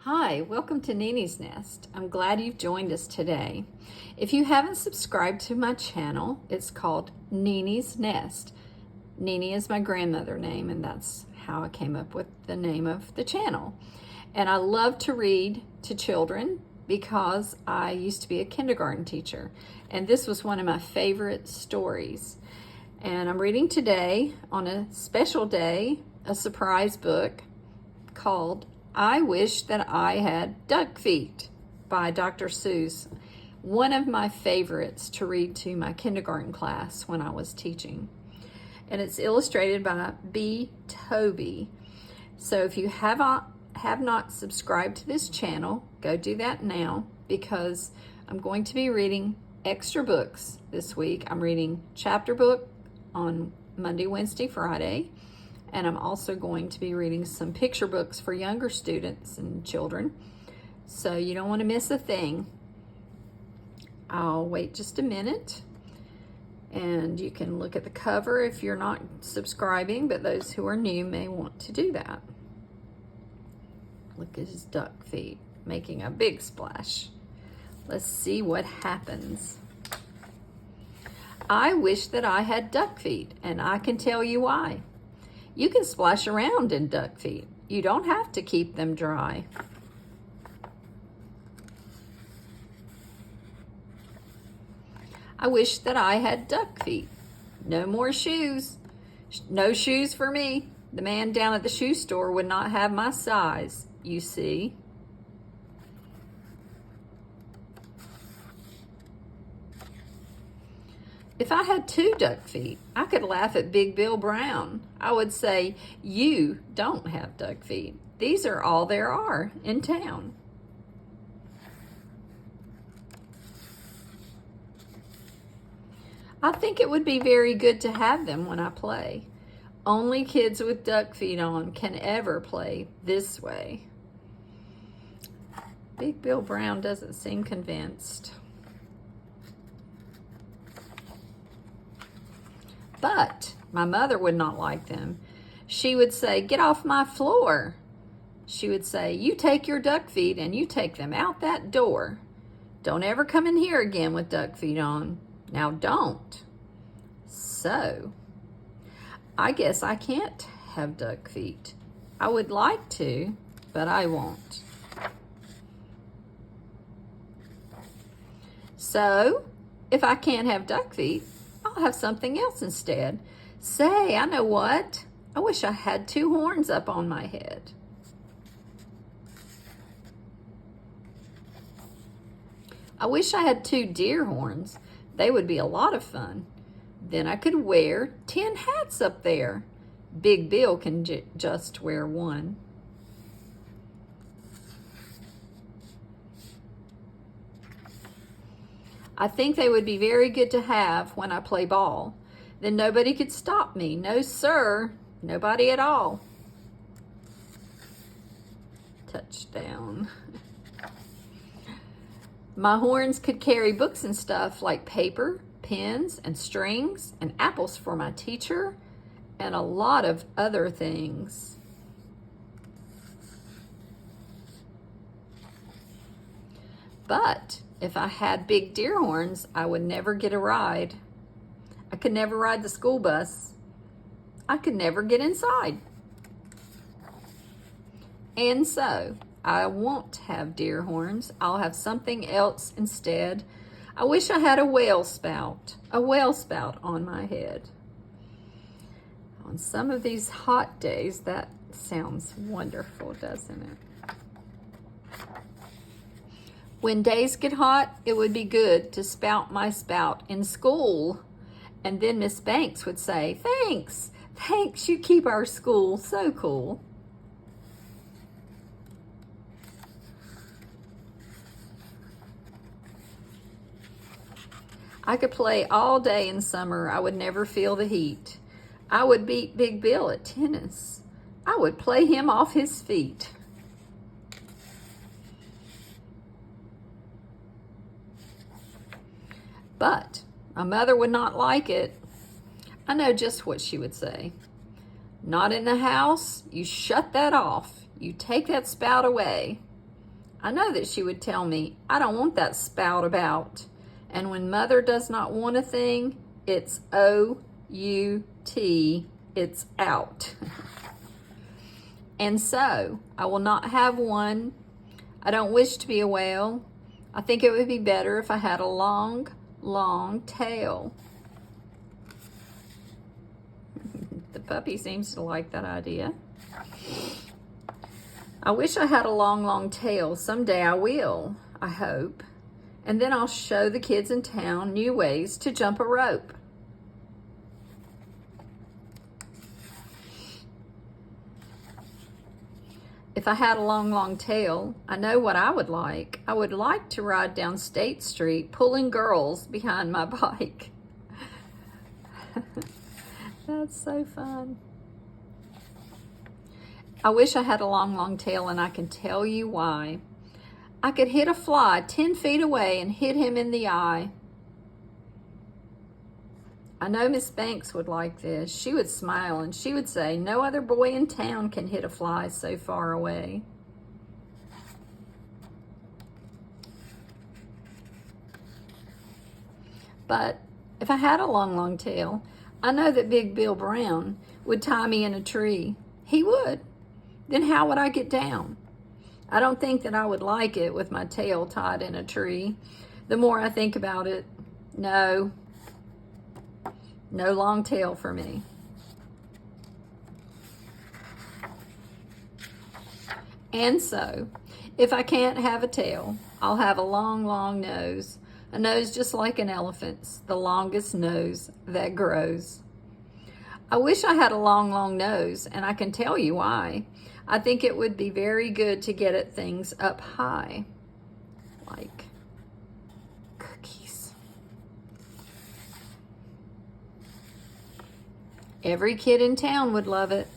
Hi, welcome to Nini's Nest. I'm glad you've joined us today. If you haven't subscribed to my channel, it's called Nini's Nest. Nini is my grandmother name, and that's how I came up with the name of the channel. And I love to read to children because I used to be a kindergarten teacher, and this was one of my favorite stories. And I'm reading today, on a special day, a surprise book called I Wish That I Had Duck Feet by Dr. Seuss. One of my favorites to read to my kindergarten class when I was teaching. And it's illustrated by B. Toby. So if you have not subscribed to this channel, go do that now, because I'm going to be reading extra books this week. I'm reading chapter book on Monday, Wednesday, Friday. And I'm also going to be reading some picture books for younger students and children. So you don't want to miss a thing. I'll wait just a minute. And you can look at the cover if you're not subscribing, but those who are new may want to do that. Look at his duck feet making a big splash. Let's see what happens. I wish that I had duck feet, and I can tell you why. You can splash around in duck feet. You don't have to keep them dry. I wish that I had duck feet. No more shoes. No shoes for me. The man down at the shoe store would not have my size, you see. If I had two duck feet, I could laugh at Big Bill Brown. I would say, you don't have duck feet. These are all there are in town. I think it would be very good to have them when I play. Only kids with duck feet on can ever play this way. Big Bill Brown doesn't seem convinced. But my mother would not like them. She would say, get off my floor. She would say, you take your duck feet and you take them out that door. Don't ever come in here again with duck feet on. Now don't. So, I guess I can't have duck feet. I would like to, but I won't. So, if I can't have duck feet, I'll have something else instead. Say, I know what. I wish I had two horns up on my head. I wish I had two deer horns. They would be a lot of fun. Then I could wear 10 hats up there. Big Bill can just wear one. I think they would be very good to have when I play ball. Then nobody could stop me. No, sir. Nobody at all. Touchdown. My horns could carry books and stuff like paper, pens, and strings, and apples for my teacher, and a lot of other things. But if I had big deer horns, I would never get a ride. I could never ride the school bus. I could never get inside. And so, I won't have deer horns. I'll have something else instead. I wish I had a whale spout on my head. On some of these hot days, that sounds wonderful, doesn't it? When days get hot, it would be good to spout my spout in school. And then Miss Banks would say, thanks, you keep our school so cool. I could play all day in summer. I would never feel the heat. I would beat Big Bill at tennis. I would play him off his feet. But my mother would not like it. I know just what she would say. Not in the house. You shut that off. You take that spout away. I know that she would tell me, I don't want that spout about. And when Mother does not want a thing, it's O-U-T, it's out. And so, I will not have one. I don't wish to be a whale. I think it would be better if I had a long, long tail. The puppy seems to like that idea. I wish I had a long, long tail. Someday I will, I hope. And then I'll show the kids in town new ways to jump a rope. If I had a long, long tail, I know what I would like. I would like to ride down State Street pulling girls behind my bike. That's so fun. I wish I had a long, long tail, and I can tell you why. I could hit a fly 10 feet away and hit him in the eye. I know Miss Banks would like this. She would smile and she would say, no other boy in town can hit a fly so far away. But if I had a long, long tail, I know that Big Bill Brown would tie me in a tree. He would. Then how would I get down? I don't think that I would like it with my tail tied in a tree. The more I think about it, no long tail for me. And so, if I can't have a tail, I'll have a long, long nose. A nose just like an elephant's, the longest nose that grows. I wish I had a long, long nose, and I can tell you why. I think it would be very good to get at things up high, like cookies. Every kid in town would love it.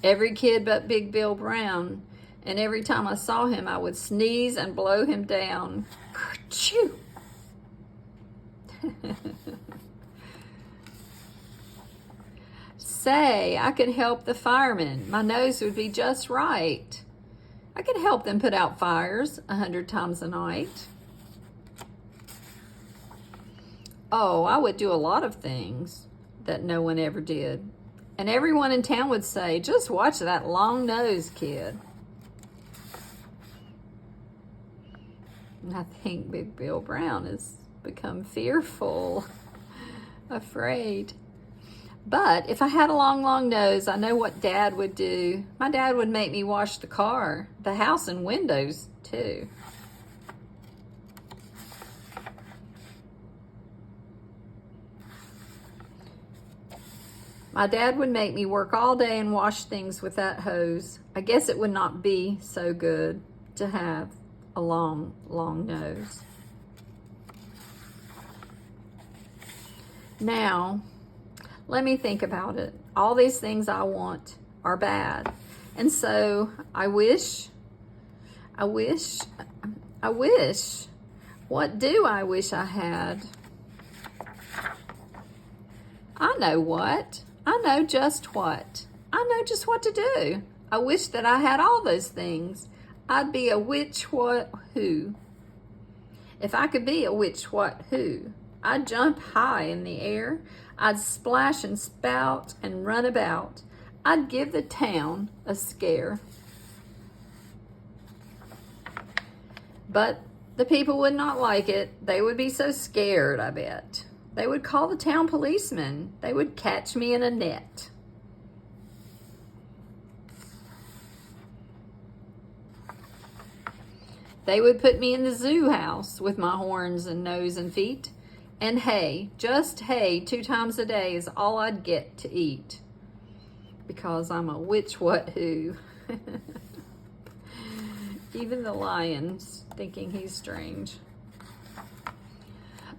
Every kid but Big Bill Brown. And every time I saw him, I would sneeze and blow him down. Achoo! Say, I could help the firemen. My nose would be just right. I could help them put out fires 100 times a night. Oh, I would do a lot of things that no one ever did. And everyone in town would say, just watch that long-nosed kid. And I think Big Bill Brown has become fearful, afraid. But if I had a long, long nose, I know what Dad would do. My dad would make me wash the car, the house, and windows, too. My dad would make me work all day and wash things with that hose. I guess it would not be so good to have a long, long nose. Now, let me think about it. All these things I want are bad. And so I wish. What do I wish I had? I know what. I know just what. I know just what to do. I wish that I had all those things. I'd be a which, what, who. If I could be a which, what, who, I'd jump high in the air. I'd splash and spout and run about. I'd give the town a scare. But the people would not like it. They would be so scared, I bet. They would call the town policeman. They would catch me in a net. They would put me in the zoo house with my horns and nose and feet. And hay, just hay 2 times a day is all I'd get to eat. Because I'm a which, what, who. Even the lion's thinking he's strange.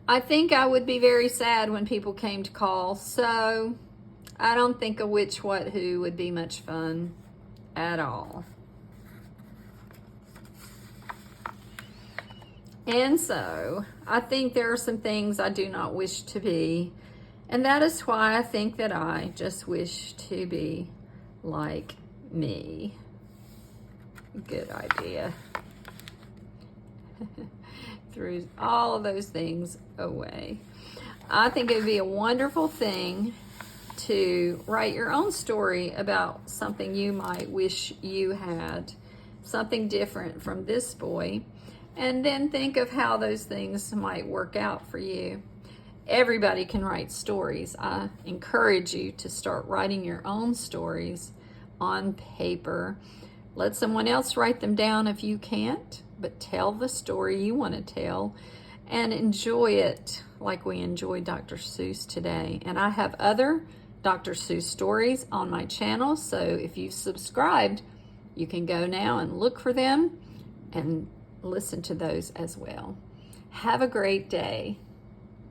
I think I would be very sad when people came to call, so I don't think a which, what, who would be much fun at all. And so, I think there are some things I do not wish to be, and that is why I think that I just wish to be like me. Good idea. Threw all of those things away. I think it would be a wonderful thing to write your own story about something you might wish you had, something different from this boy, and then think of how those things might work out for you. Everybody can write stories. I encourage you to start writing your own stories on paper. Let someone else write them down if you can't, but tell the story you want to tell and enjoy it like we enjoyed Dr. Seuss today. And I have other Dr. Seuss stories on my channel, so if you've subscribed, you can go now and look for them and listen to those as well. Have a great day.